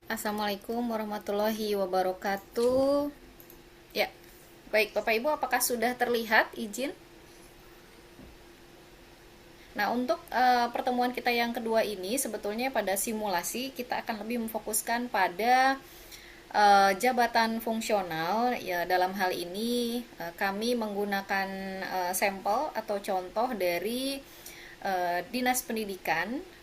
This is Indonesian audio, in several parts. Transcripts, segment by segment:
Assalamualaikum warahmatullahi wabarakatuh. Ya, baik Bapak Ibu, apakah sudah terlihat izin? Nah, untuk pertemuan kita yang kedua ini sebetulnya pada simulasi kita akan lebih memfokuskan pada jabatan fungsional. Ya, dalam hal ini kami menggunakan sampel atau contoh dari Dinas Pendidikan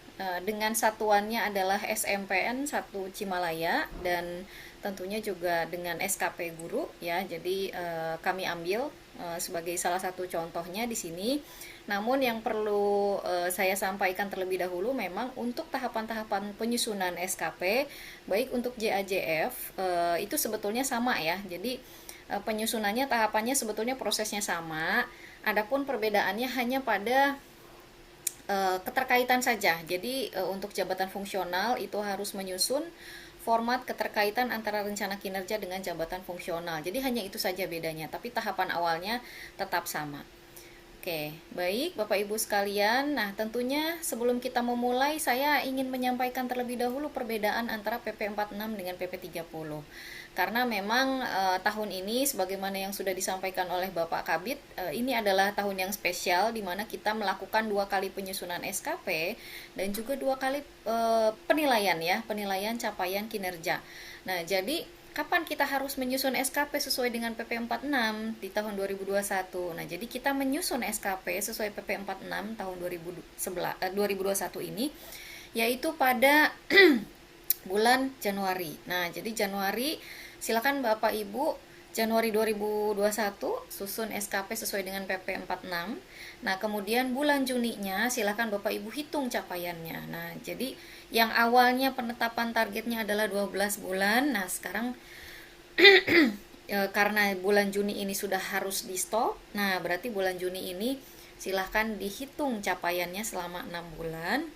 dengan satuannya adalah SMPN 1 Cimalaya dan tentunya juga dengan SKP guru ya. Jadi kami ambil sebagai salah satu contohnya di sini. Namun yang perlu saya sampaikan terlebih dahulu memang untuk tahapan-tahapan penyusunan SKP baik untuk JAJF itu sebetulnya sama ya. Jadi penyusunannya tahapannya sebetulnya prosesnya sama. Adapun perbedaannya hanya pada keterkaitan saja. Jadi untuk jabatan fungsional itu harus menyusun format keterkaitan antara rencana kinerja dengan jabatan fungsional. Jadi hanya itu saja bedanya, tapi tahapan awalnya tetap sama. Oke, baik Bapak Ibu sekalian. Nah, tentunya sebelum kita memulai, saya ingin menyampaikan terlebih dahulu perbedaan antara PP 46 dengan PP 30. Karena memang tahun ini sebagaimana yang sudah disampaikan oleh Bapak Kabid, ini adalah tahun yang spesial di mana kita melakukan 2 kali penyusunan SKP dan juga 2 kali penilaian ya, penilaian capaian kinerja. Nah, jadi kapan kita harus menyusun SKP sesuai dengan PP 46 di tahun 2021. Nah, jadi kita menyusun SKP sesuai PP 46 tahun 2021 ini yaitu pada bulan Januari. Nah, jadi Januari silakan Bapak Ibu Januari 2021 susun SKP sesuai dengan PP 46. Nah, kemudian bulan Juninya silakan Bapak Ibu hitung capaiannya. Nah, jadi yang awalnya penetapan targetnya adalah 12 bulan. Nah, sekarang karena bulan Juni ini sudah harus di stop. Nah, berarti bulan Juni ini silahkan dihitung capaiannya selama 6 bulan.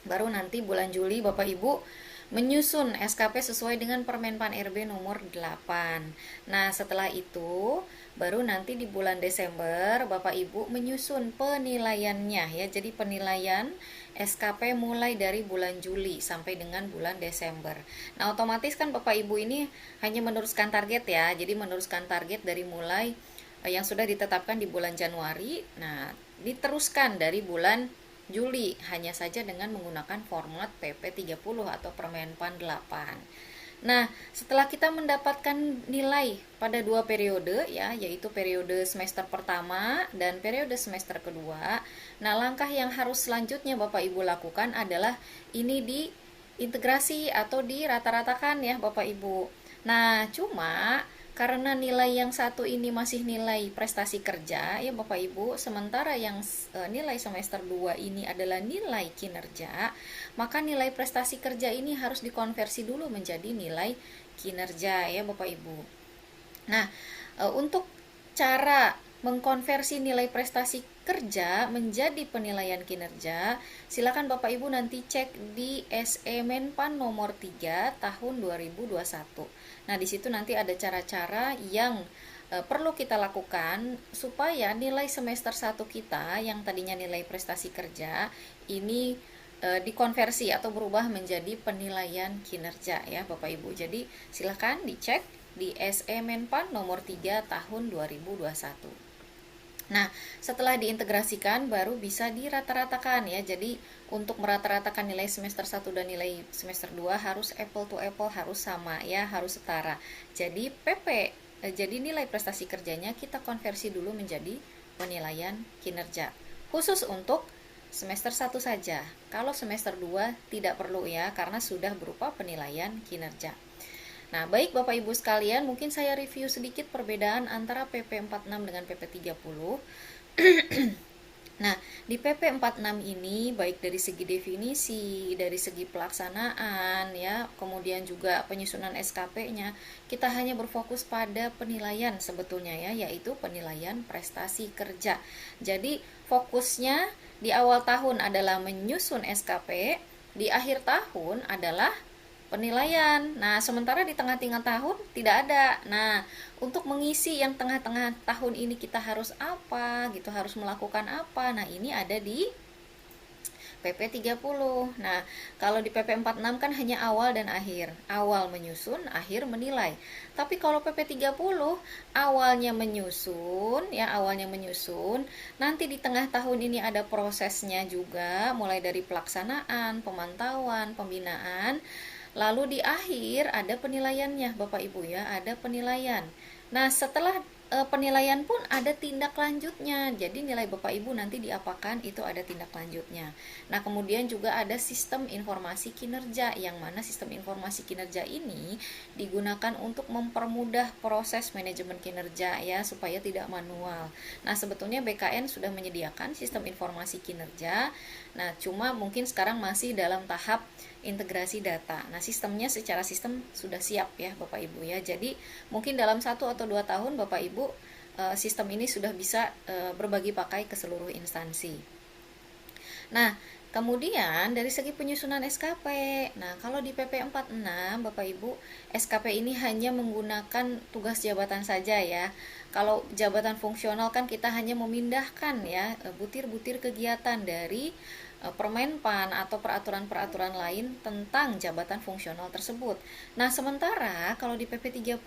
Baru nanti bulan Juli Bapak Ibu menyusun SKP sesuai dengan Permenpan RB nomor 8. Nah, setelah itu baru nanti di bulan Desember Bapak Ibu menyusun penilaiannya ya. Jadi penilaian SKP mulai dari bulan Juli sampai dengan bulan Desember. Nah, otomatis kan Bapak Ibu ini hanya meneruskan target ya. Jadi meneruskan target dari mulai yang sudah ditetapkan di bulan Januari. Nah, diteruskan dari bulan Juli hanya saja dengan menggunakan format PP 30 atau Permenpan 8. Nah, setelah kita mendapatkan nilai pada 2 periode ya, yaitu periode semester pertama dan periode semester kedua. Nah, langkah yang harus selanjutnya Bapak Ibu lakukan adalah ini diintegrasi atau dirata-ratakan ya Bapak Ibu. Nah, cuma karena nilai yang satu ini masih nilai prestasi kerja ya Bapak Ibu, sementara yang nilai semester 2 ini adalah nilai kinerja, maka nilai prestasi kerja ini harus dikonversi dulu menjadi nilai kinerja ya Bapak Ibu. Nah, untuk cara mengkonversi nilai prestasi kerja menjadi penilaian kinerja, silakan Bapak Ibu nanti cek di SE Menpan nomor 3 tahun 2021. Nah, di situ nanti ada cara-cara yang perlu kita lakukan supaya nilai semester 1 kita yang tadinya nilai prestasi kerja ini dikonversi atau berubah menjadi penilaian kinerja ya Bapak Ibu. Jadi silahkan dicek di SE Menpan nomor 3 tahun 2021. Nah, setelah diintegrasikan baru bisa dirata-ratakan ya. Jadi untuk merata-ratakan nilai semester 1 dan nilai semester 2 harus apple to apple, harus sama ya, harus setara. Jadi jadi nilai prestasi kerjanya kita konversi dulu menjadi penilaian kinerja. Khusus untuk semester 1 saja. Kalau semester 2 tidak perlu ya, karena sudah berupa penilaian kinerja. Nah, baik Bapak Ibu sekalian, mungkin saya review sedikit perbedaan antara PP 46 dengan PP 30. Nah, di PP 46 ini baik dari segi definisi, dari segi pelaksanaan ya, kemudian juga penyusunan SKP-nya, kita hanya berfokus pada penilaian sebetulnya ya, yaitu penilaian prestasi kerja. Jadi, fokusnya di awal tahun adalah menyusun SKP, di akhir tahun adalah penilaian. Nah, sementara di tengah-tengah tahun tidak ada. Nah, untuk mengisi yang tengah-tengah tahun ini kita harus apa gitu, harus melakukan apa. Nah, ini ada di PP 30. Nah, kalau di PP 46 kan hanya awal dan akhir. Awal menyusun, akhir menilai. Tapi kalau PP 30 awalnya menyusun, ya awalnya menyusun, nanti di tengah tahun ini ada prosesnya juga, mulai dari pelaksanaan, pemantauan, pembinaan, lalu di akhir ada penilaiannya, Bapak Ibu ya, ada penilaian. Nah, setelah penilaian pun ada tindak lanjutnya. Jadi nilai Bapak Ibu nanti diapakan itu ada tindak lanjutnya. Nah, kemudian juga ada sistem informasi kinerja, yang mana sistem informasi kinerja ini digunakan untuk mempermudah proses manajemen kinerja ya, supaya tidak manual. Nah, sebetulnya BKN sudah menyediakan sistem informasi kinerja. Nah, cuma mungkin sekarang masih dalam tahap integrasi data. Nah, sistemnya secara sistem sudah siap ya Bapak Ibu ya. Jadi mungkin dalam 1 atau 2 tahun Bapak Ibu sistem ini sudah bisa berbagi pakai ke seluruh instansi. Nah, kemudian dari segi penyusunan SKP. Nah, kalau di PP 46 Bapak Ibu, SKP ini hanya menggunakan tugas jabatan saja ya. Kalau jabatan fungsional kan kita hanya memindahkan ya butir-butir kegiatan dari Permenpan atau peraturan-peraturan lain tentang jabatan fungsional tersebut. Nah, sementara kalau di PP 30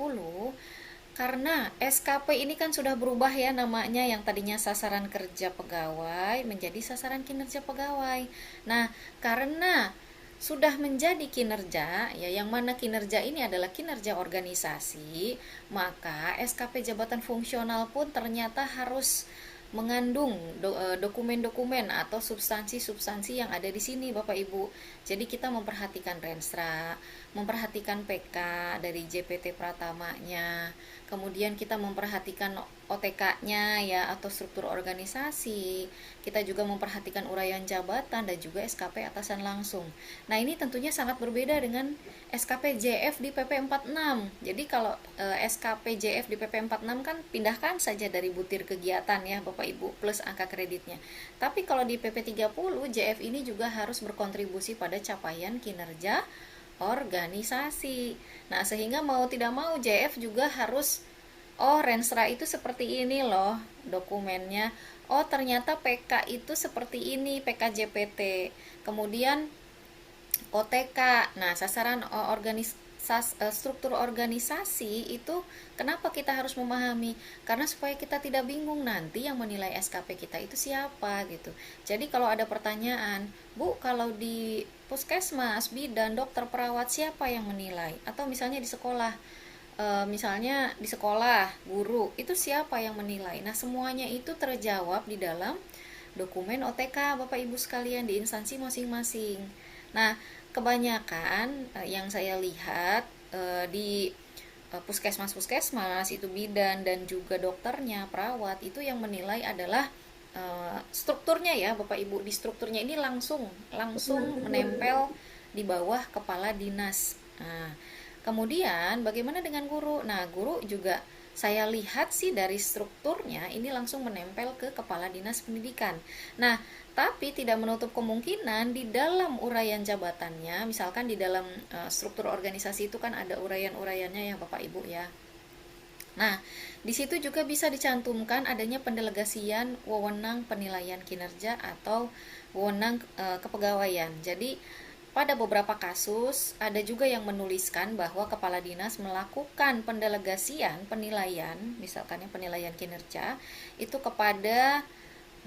karena SKP ini kan sudah berubah ya namanya, yang tadinya sasaran kerja pegawai menjadi sasaran kinerja pegawai. Nah, karena sudah menjadi kinerja ya, yang mana kinerja ini adalah kinerja organisasi, maka SKP jabatan fungsional pun ternyata harus mengandung dokumen-dokumen atau substansi-substansi yang ada di sini Bapak Ibu. Jadi kita memperhatikan Renstra, memperhatikan PK dari JPT Pratamanya, kemudian kita memperhatikan OTK-nya ya atau struktur organisasi. Kita juga memperhatikan uraian jabatan dan juga SKP atasan langsung. Nah, ini tentunya sangat berbeda dengan SKP JF di PP 46. Jadi kalau SKP JF di PP 46 kan pindahkan saja dari butir kegiatan ya Bapak Ibu plus angka kreditnya. Tapi kalau di PP 30 JF ini juga harus berkontribusi pada capaian kinerja organisasi. Nah, sehingga mau tidak mau JF juga harus, oh Renstra itu seperti ini loh dokumennya. Oh ternyata PK itu seperti ini, PK JPT. Kemudian OTK. Nah, sasaran struktur organisasi itu kenapa kita harus memahami? Karena supaya kita tidak bingung nanti yang menilai SKP kita itu siapa gitu. Jadi kalau ada pertanyaan, Bu, kalau di puskesmas, bidan, dokter, perawat siapa yang menilai? Atau misalnya di sekolah, misalnya di sekolah, guru, itu siapa yang menilai? Nah, semuanya itu terjawab di dalam dokumen OTK Bapak Ibu sekalian di instansi masing-masing. Nah, kebanyakan yang saya lihat di puskesmas-puskesmas itu bidan dan juga dokternya, perawat itu yang menilai adalah strukturnya ya Bapak Ibu. Di strukturnya ini langsung menempel di bawah kepala dinas. Nah, kemudian bagaimana dengan guru? Nah, guru juga saya lihat sih dari strukturnya ini langsung menempel ke kepala dinas pendidikan. Nah, tapi tidak menutup kemungkinan di dalam uraian jabatannya, misalkan di dalam struktur organisasi itu kan ada uraian-uraiannya ya Bapak Ibu ya. Nah, di situ juga bisa dicantumkan adanya pendelegasian wewenang penilaian kinerja atau wewenang kepegawaian. Jadi pada beberapa kasus ada juga yang menuliskan bahwa kepala dinas melakukan pendelegasian penilaian, misalkan yang penilaian kinerja itu kepada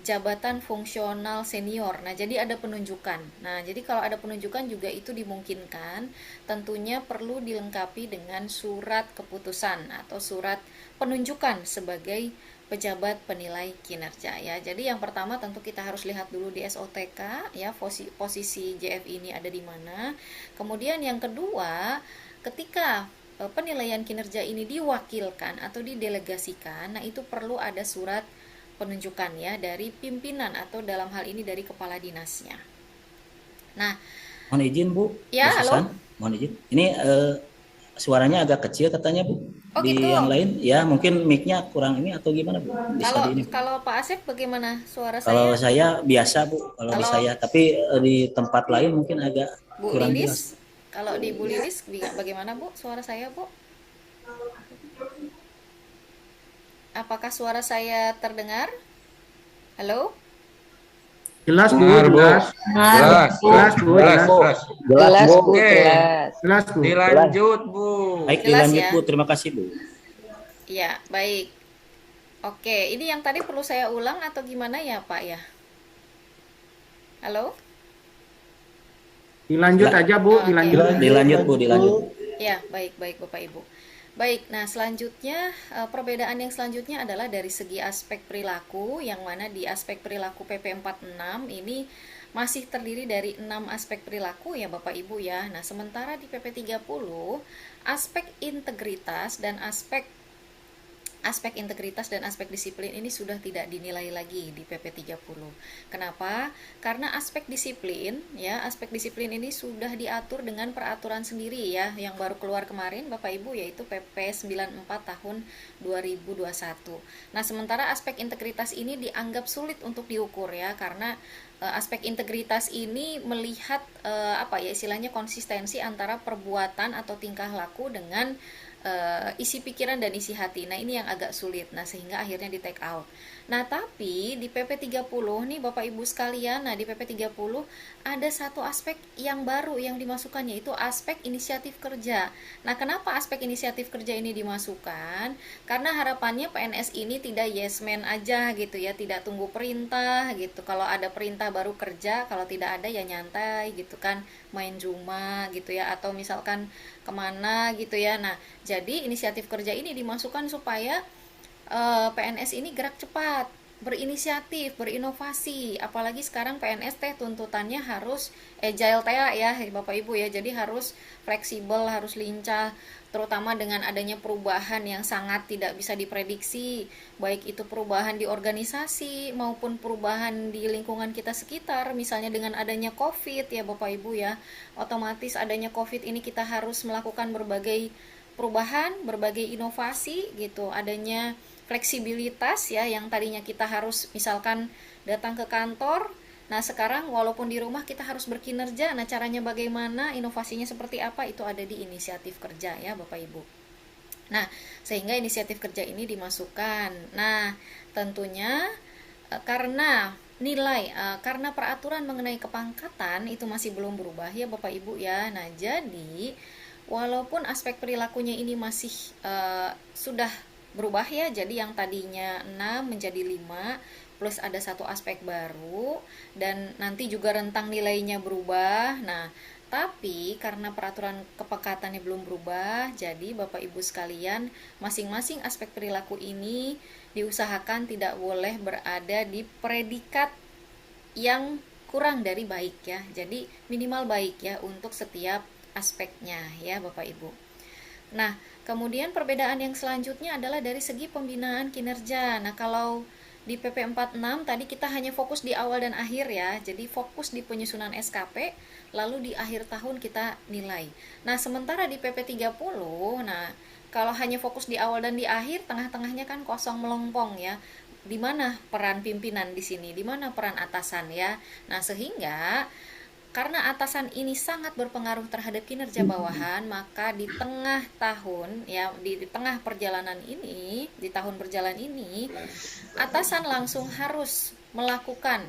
jabatan fungsional senior. Nah, jadi ada penunjukan. Nah, jadi kalau ada penunjukan juga itu dimungkinkan, tentunya perlu dilengkapi dengan surat keputusan atau surat penunjukan sebagai pejabat penilai kinerja ya. Jadi yang pertama tentu kita harus lihat dulu di SOTK ya, posisi JF ini ada di mana. Kemudian yang kedua, ketika penilaian kinerja ini diwakilkan atau didelegasikan, nah itu perlu ada surat penunjukan ya dari pimpinan atau dalam hal ini dari kepala dinasnya. Nah, Mohon izin Bu, ya Bu halo. Susan, mohon izin. Ini suaranya agak kecil katanya Bu. Oh gitu. Di yang lain ya mungkin mic-nya kurang ini atau gimana Bu? Bisa Kalau di ini. kalau Pak Asep bagaimana suara Kalau saya? saya biasa Bu, kalau di Kalau saya, tapi di tempat lain mungkin agak Bu kurang jelas. Lilis, kalau di Bu Lilis bagaimana Bu suara saya Bu? Apakah suara saya terdengar? Halo? Jelas Bu, Benar, Bu. jelas. Jelas. Jelas Bu, Jelas, jelas. Bu. jelas. Jelas Jelas Bu. Bu, Oke. jelas. Jelas Bu. Dilanjut, Bu. Baik, Jelas dilanjut ya? Bu. Terima kasih Bu. Ya, baik. Oke, ini yang tadi perlu saya ulang atau gimana ya Pak ya? Halo? Dilanjut aja Bu, Oke. dilanjut. Dilanjut Bu, dilanjut. Ya, baik Bapak Ibu. Baik, nah selanjutnya perbedaan yang selanjutnya adalah dari segi aspek perilaku, yang mana di aspek perilaku PP 46 ini masih terdiri dari 6 aspek perilaku ya Bapak Ibu ya. Nah, sementara di PP 30 aspek integritas dan aspek integritas dan aspek disiplin ini sudah tidak dinilai lagi di PP 30. Kenapa? Karena aspek disiplin ini sudah diatur dengan peraturan sendiri ya, yang baru keluar kemarin Bapak Ibu, yaitu PP 94 tahun 2021. Nah, sementara aspek integritas ini dianggap sulit untuk diukur ya, karena aspek integritas ini melihat istilahnya konsistensi antara perbuatan atau tingkah laku dengan isi pikiran dan isi hati. Nah, ini yang agak sulit. Nah, sehingga akhirnya di take out. Nah, tapi di PP 30 nih Bapak Ibu sekalian, di PP 30 ada satu aspek yang baru yang dimasukkan, yaitu aspek inisiatif kerja. Nah, kenapa aspek inisiatif kerja ini dimasukkan? Karena harapannya PNS ini tidak yes man aja gitu ya, tidak tunggu perintah gitu. Kalau ada perintah baru kerja, kalau tidak ada ya nyantai gitu kan, main rumah gitu ya, atau misalkan kemana gitu ya. Nah, jadi inisiatif kerja ini dimasukkan supaya PNS ini gerak cepat, berinisiatif, berinovasi. Apalagi sekarang PNS teh tuntutannya harus agile teh ya Bapak Ibu ya. Jadi harus fleksibel, harus lincah, terutama dengan adanya perubahan yang sangat tidak bisa diprediksi, baik itu perubahan di organisasi maupun perubahan di lingkungan kita sekitar. Misalnya dengan adanya COVID ya Bapak Ibu ya, otomatis adanya COVID ini kita harus melakukan berbagai perubahan, berbagai inovasi gitu, adanya fleksibilitas ya, yang tadinya kita harus misalkan datang ke kantor, nah sekarang walaupun di rumah kita harus berkinerja. Nah, caranya bagaimana, inovasinya seperti apa, itu ada di inisiatif kerja ya Bapak Ibu. Nah, sehingga inisiatif kerja ini dimasukkan. Nah, tentunya karena karena peraturan mengenai kepangkatan itu masih belum berubah ya Bapak Ibu ya. Nah, jadi walaupun aspek perilakunya ini masih sudah berubah ya, jadi yang tadinya 6 menjadi 5, plus ada satu aspek baru, dan nanti juga rentang nilainya berubah. Nah, tapi karena peraturan kepekatannya belum berubah, jadi Bapak Ibu sekalian, masing-masing aspek perilaku ini diusahakan tidak boleh berada di predikat yang kurang dari baik ya. Jadi minimal baik ya untuk setiap aspeknya ya Bapak Ibu. Nah, kemudian perbedaan yang selanjutnya adalah dari segi pembinaan kinerja. Nah, kalau di PP 46 tadi kita hanya fokus di awal dan akhir ya. Jadi fokus di penyusunan SKP, lalu di akhir tahun kita nilai. Nah, sementara di PP 30, nah kalau hanya fokus di awal dan di akhir, tengah-tengahnya kan kosong melompong ya. Di mana peran pimpinan di sini? Di mana peran atasan ya? Nah, sehingga karena atasan ini sangat berpengaruh terhadap kinerja bawahan, maka di tengah tahun ya, di tengah perjalanan ini, di tahun berjalan ini, atasan langsung harus melakukan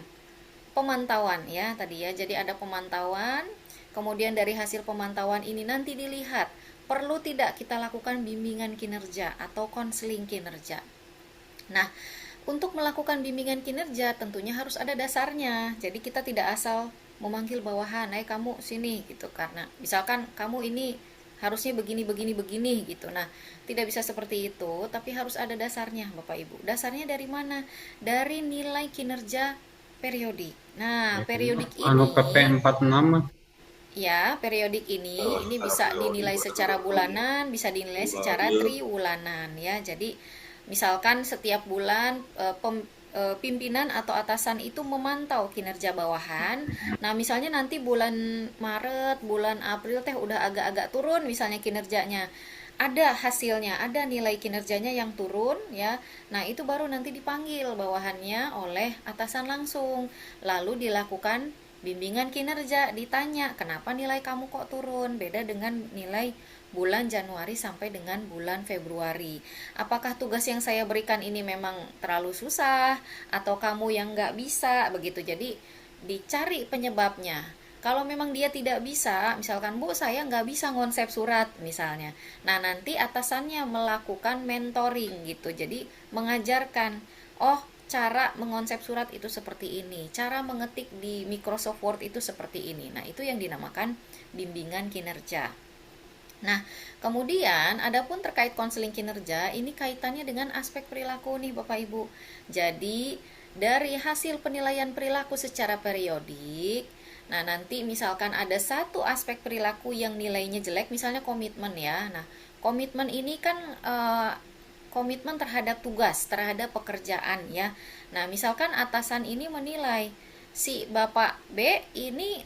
pemantauan ya tadi ya. Jadi ada pemantauan, kemudian dari hasil pemantauan ini nanti dilihat perlu tidak kita lakukan bimbingan kinerja atau konseling kinerja. Nah, untuk melakukan bimbingan kinerja tentunya harus ada dasarnya. Jadi kita tidak asal memanggil bawahan, kamu sini gitu, karena misalkan kamu ini harusnya begini gitu. Nah, tidak bisa seperti itu, tapi harus ada dasarnya Bapak Ibu. Dasarnya dari mana? Dari nilai kinerja periodik. Nah, periodik ini PP 46 ya, periodik ini bisa dinilai secara bulanan, bisa dinilai secara triwulanan ya. Jadi misalkan setiap bulan pimpinan atau atasan itu memantau kinerja bawahan. Nah, misalnya nanti bulan Maret, bulan April teh udah agak-agak turun misalnya kinerjanya. Ada hasilnya, ada nilai kinerjanya yang turun ya. Nah, itu baru nanti dipanggil bawahannya oleh atasan langsung. Lalu dilakukan bimbingan kinerja, ditanya, "Kenapa nilai kamu kok turun? Beda dengan nilai bulan Januari sampai dengan bulan Februari. Apakah tugas yang saya berikan ini memang terlalu susah, atau kamu yang nggak bisa?" Begitu. Jadi dicari penyebabnya. Kalau memang dia tidak bisa, misalkan Bu saya nggak bisa ngonsep surat misalnya, nah nanti atasannya melakukan mentoring gitu, jadi mengajarkan, oh cara mengonsep surat itu seperti ini, cara mengetik di Microsoft Word itu seperti ini. Nah itu yang dinamakan bimbingan kinerja. Nah, kemudian adapun terkait konseling kinerja, ini kaitannya dengan aspek perilaku nih Bapak Ibu. Jadi, dari hasil penilaian perilaku secara periodik, nah nanti misalkan ada satu aspek perilaku yang nilainya jelek, misalnya komitmen ya. Nah, komitmen ini kan komitmen terhadap tugas, terhadap pekerjaan ya. Nah, misalkan atasan ini menilai si Bapak B ini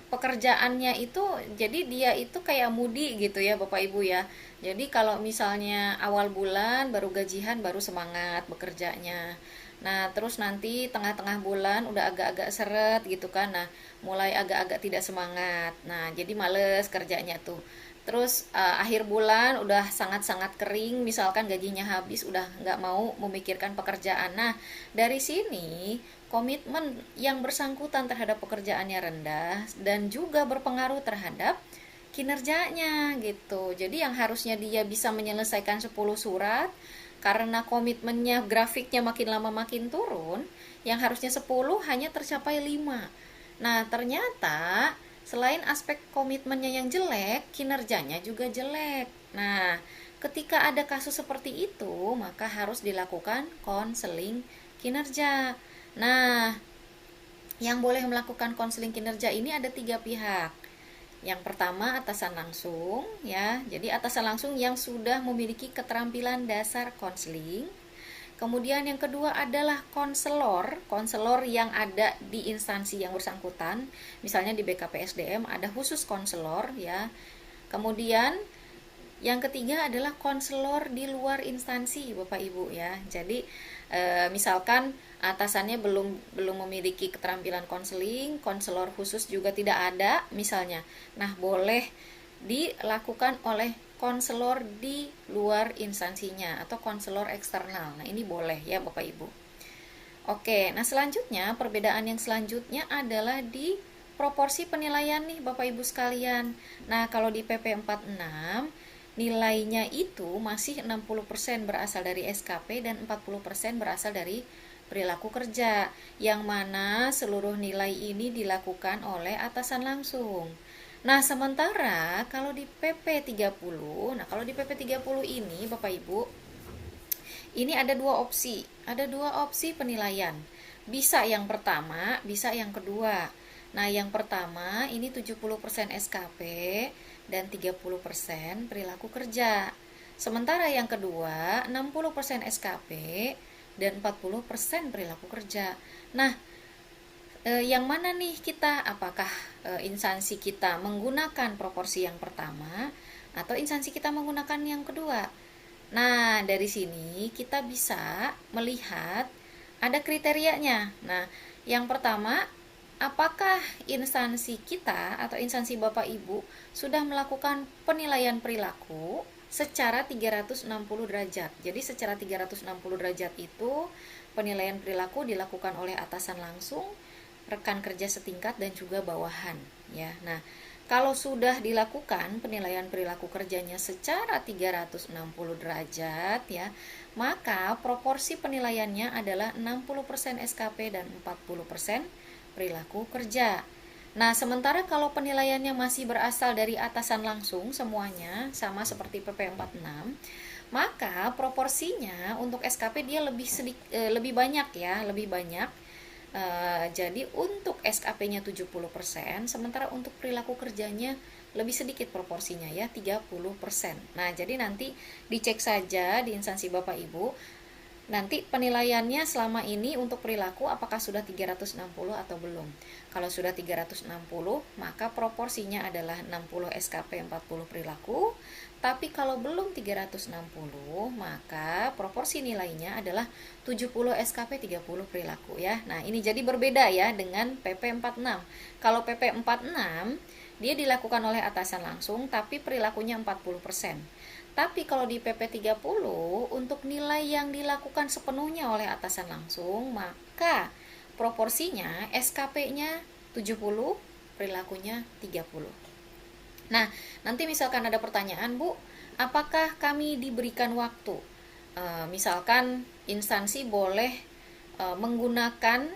pekerjaannya itu jadi dia itu kayak mudi gitu ya Bapak Ibu ya. Jadi kalau misalnya awal bulan baru gajian baru semangat bekerjanya. Nah, terus nanti tengah-tengah bulan udah agak-agak seret gitu kan. Nah, mulai agak-agak tidak semangat. Nah, jadi males kerjanya tuh. Terus akhir bulan udah sangat-sangat kering, misalkan gajinya habis, udah nggak mau memikirkan pekerjaan. Nah, dari sini komitmen yang bersangkutan terhadap pekerjaannya rendah dan juga berpengaruh terhadap kinerjanya gitu. Jadi yang harusnya dia bisa menyelesaikan 10 surat, karena komitmennya grafiknya makin lama makin turun, yang harusnya 10 hanya tercapai 5. Nah, ternyata selain aspek komitmennya yang jelek, kinerjanya juga jelek. Nah, ketika ada kasus seperti itu, maka harus dilakukan konseling kinerja. Nah, yang boleh melakukan konseling kinerja ini ada 3 pihak. Yang pertama atasan langsung ya. Jadi atasan langsung yang sudah memiliki keterampilan dasar konseling. Kemudian yang kedua adalah konselor yang ada di instansi yang bersangkutan. Misalnya di BKPSDM ada khusus konselor ya. Kemudian yang ketiga adalah konselor di luar instansi Bapak Ibu ya. Jadi misalkan atasannya belum memiliki keterampilan konseling, konselor khusus juga tidak ada misalnya. Nah, boleh dilakukan oleh konselor di luar instansinya atau konselor eksternal. Nah, ini boleh ya Bapak Ibu. Oke, nah selanjutnya perbedaan yang selanjutnya adalah di proporsi penilaian nih Bapak Ibu sekalian. Nah, kalau di PP 46 nilainya itu masih 60% berasal dari SKP dan 40% berasal dari perilaku kerja, yang mana seluruh nilai ini dilakukan oleh atasan langsung. Nah, sementara kalau di PP 30, nah kalau di PP 30 ini Bapak Ibu, ini ada dua opsi. Ada dua opsi penilaian. Bisa yang pertama, bisa yang kedua. Nah, yang pertama ini 70% SKP dan 30% perilaku kerja. Sementara yang kedua 60% SKP dan 40% perilaku kerja. Nah, yang mana nih kita? Apakah instansi kita menggunakan proporsi yang pertama atau instansi kita menggunakan yang kedua? Nah, dari sini kita bisa melihat ada kriterianya. Nah, yang pertama, apakah instansi kita atau instansi Bapak Ibu sudah melakukan penilaian perilaku secara 360 derajat. Jadi secara 360 derajat itu penilaian perilaku dilakukan oleh atasan langsung, rekan kerja setingkat dan juga bawahan ya. Nah, kalau sudah dilakukan penilaian perilaku kerjanya secara 360 derajat ya, maka proporsi penilaiannya adalah 60% SKP dan 40% perilaku kerja. Nah, sementara kalau penilaiannya masih berasal dari atasan langsung semuanya sama seperti PP 46, maka proporsinya untuk SKP dia lebih banyak ya, lebih banyak. Jadi untuk SKP-nya 70%, sementara untuk perilaku kerjanya lebih sedikit proporsinya ya, 30%. Nah, jadi nanti dicek saja di instansi Bapak Ibu. Nanti penilaiannya selama ini untuk perilaku apakah sudah 360 atau belum. Kalau sudah 360, maka proporsinya adalah 60 SKP, 40 perilaku. Tapi kalau belum 360, maka proporsi nilainya adalah 70 SKP, 30 perilaku ya. Nah, ini jadi berbeda ya dengan PP 46. Kalau PP 46 dia dilakukan oleh atasan langsung tapi perilakunya 40%. Tapi kalau di PP 30 untuk nilai yang dilakukan sepenuhnya oleh atasan langsung, maka proporsinya SKP-nya 70, perilakunya 30. Nah, nanti misalkan ada pertanyaan, Bu, apakah kami diberikan waktu? Misalkan instansi boleh menggunakan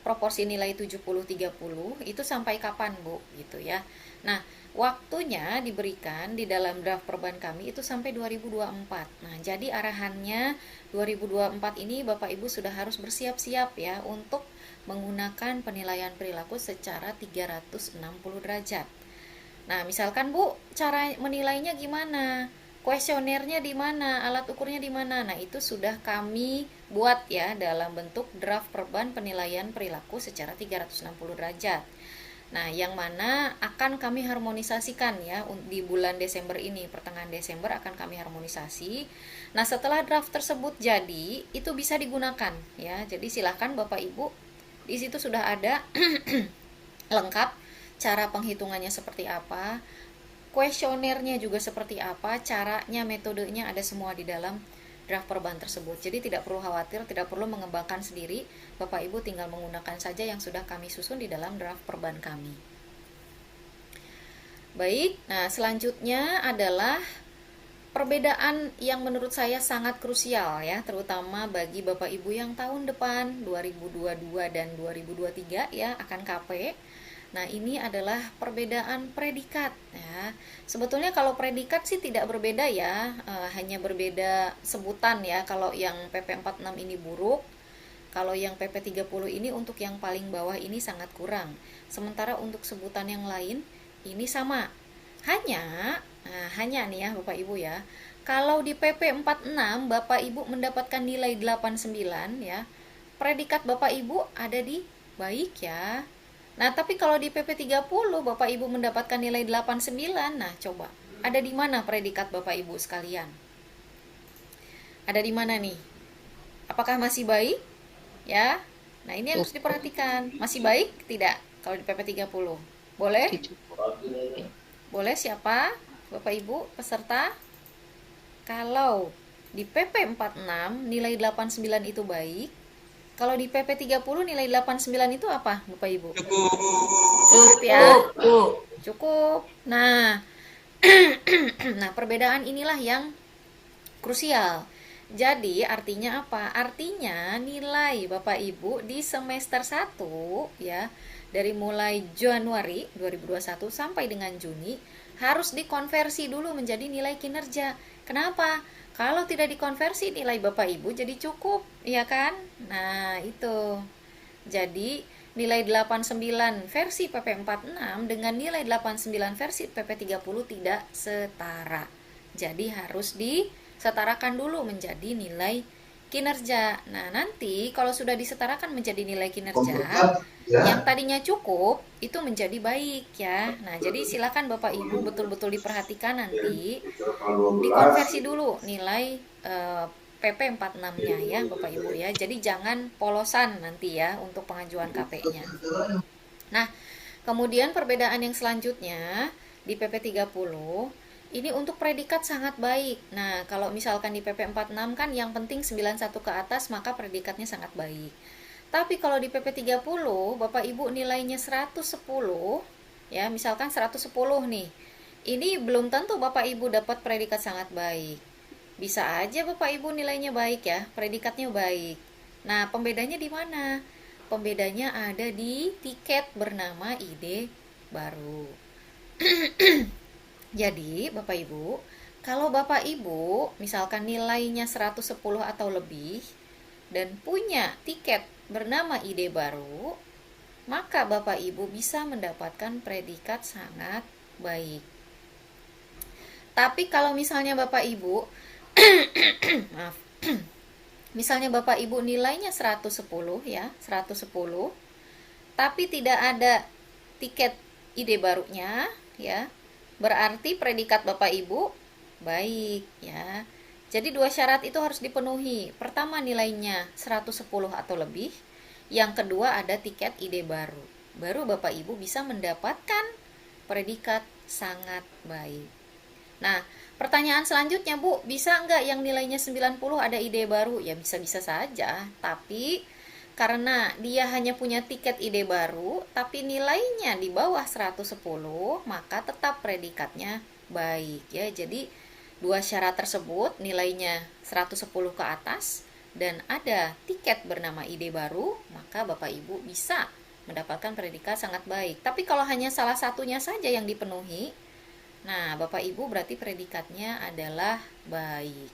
proporsi nilai 70-30 itu sampai kapan, Bu, gitu ya. Nah, waktunya diberikan di dalam draft perban kami itu sampai 2024. Nah, jadi arahannya 2024 ini Bapak Ibu sudah harus bersiap-siap ya untuk menggunakan penilaian perilaku secara 360 derajat. Nah, misalkan Bu, cara menilainya gimana? Kuesionernya di mana? Alat ukurnya di mana? Nah, itu sudah kami buat ya dalam bentuk draft perban penilaian perilaku secara 360 derajat. Nah, yang mana akan kami harmonisasikan ya di bulan Desember ini, pertengahan Desember akan kami harmonisasi. Nah, setelah draft tersebut jadi, itu bisa digunakan ya. Jadi silahkan Bapak Ibu, di situ sudah ada lengkap cara penghitungannya seperti apa, kuesionernya juga seperti apa, caranya, metodenya ada semua di dalam draft perban tersebut. Jadi tidak perlu khawatir, tidak perlu mengembangkan sendiri. Bapak Ibu tinggal menggunakan saja yang sudah kami susun di dalam draft perban kami. Baik, nah selanjutnya adalah perbedaan yang menurut saya sangat krusial ya, terutama bagi Bapak Ibu yang tahun depan 2022 dan 2023 ya akan KP. Nah, ini adalah perbedaan predikat ya. Sebetulnya kalau predikat sih tidak berbeda ya, hanya berbeda sebutan ya. Kalau yang PP 46 ini buruk, kalau yang PP 30 ini untuk yang paling bawah ini sangat kurang. Sementara untuk sebutan yang lain ini sama. Hanya nih ya Bapak Ibu ya. Kalau di PP 46 Bapak Ibu mendapatkan nilai 89 ya, predikat Bapak Ibu ada di baik ya. Nah, tapi kalau di PP 30 Bapak Ibu mendapatkan nilai 89, nah coba, ada di mana predikat Bapak Ibu sekalian? Ada di mana nih? Apakah masih baik? Ya. Nah, ini harus diperhatikan. Masih baik? Tidak. Kalau di PP 30. Boleh? Boleh siapa? Bapak Ibu peserta? Kalau di PP 46 nilai 89 itu baik. Kalau di PP 30 nilai 89 itu apa, Bapak Ibu? Cukup ya? Cukup. Nah, nah perbedaan inilah yang krusial. Jadi artinya apa? Artinya nilai Bapak Ibu di semester 1 ya, dari mulai Januari 2021 sampai dengan Juni harus dikonversi dulu menjadi nilai kinerja. Kenapa? Kalau tidak dikonversi nilai Bapak Ibu jadi cukup, ya kan? Nah, itu. Jadi, nilai 89 versi PP 46 dengan nilai 89 versi PP 30 tidak setara. Jadi, harus disetarakan dulu menjadi nilai kinerja. Nah, nanti kalau sudah disetarakan menjadi nilai kinerja, yang tadinya cukup itu menjadi baik ya. Nah, jadi silakan Bapak Ibu betul-betul diperhatikan nanti dikonversi dulu nilai PP 46-nya ya Bapak Ibu ya. Jadi jangan polosan nanti ya untuk pengajuan KP-nya. Nah, kemudian perbedaan yang selanjutnya di PP 30 ini untuk predikat sangat baik. Nah, kalau misalkan di PP 46 kan yang penting 91 ke atas maka predikatnya sangat baik. Tapi kalau di PP 30 Bapak Ibu nilainya 110 ya, misalkan 110 nih. Ini belum tentu Bapak Ibu dapat predikat sangat baik. Bisa aja Bapak Ibu nilainya baik ya, predikatnya baik. Nah, pembedanya di mana? Pembedanya ada di tiket bernama ide baru. Jadi, Bapak Ibu, kalau Bapak Ibu misalkan nilainya 110 atau lebih dan punya tiket bernama ide baru, maka Bapak Ibu bisa mendapatkan predikat sangat baik. Tapi kalau misalnya Bapak Ibu maaf. Misalnya Bapak Ibu nilainya 110 ya, 110. Tapi tidak ada tiket ide barunya ya. Berarti predikat Bapak Ibu baik ya. Jadi dua syarat itu harus dipenuhi. Pertama nilainya 110 atau lebih. Yang kedua ada tiket ide baru. Baru Bapak Ibu bisa mendapatkan predikat sangat baik. Nah, pertanyaan selanjutnya Bu, bisa nggak yang nilainya 90 ada ide baru? Ya bisa-bisa saja. Tapi karena dia hanya punya tiket ide baru tapi nilainya di bawah 110, maka tetap predikatnya baik ya. Jadi dua syarat tersebut, nilainya 110 ke atas dan ada tiket bernama ide baru, maka Bapak Ibu bisa mendapatkan predikat sangat baik. Tapi kalau hanya salah satunya saja yang dipenuhi, nah Bapak Ibu berarti predikatnya adalah baik.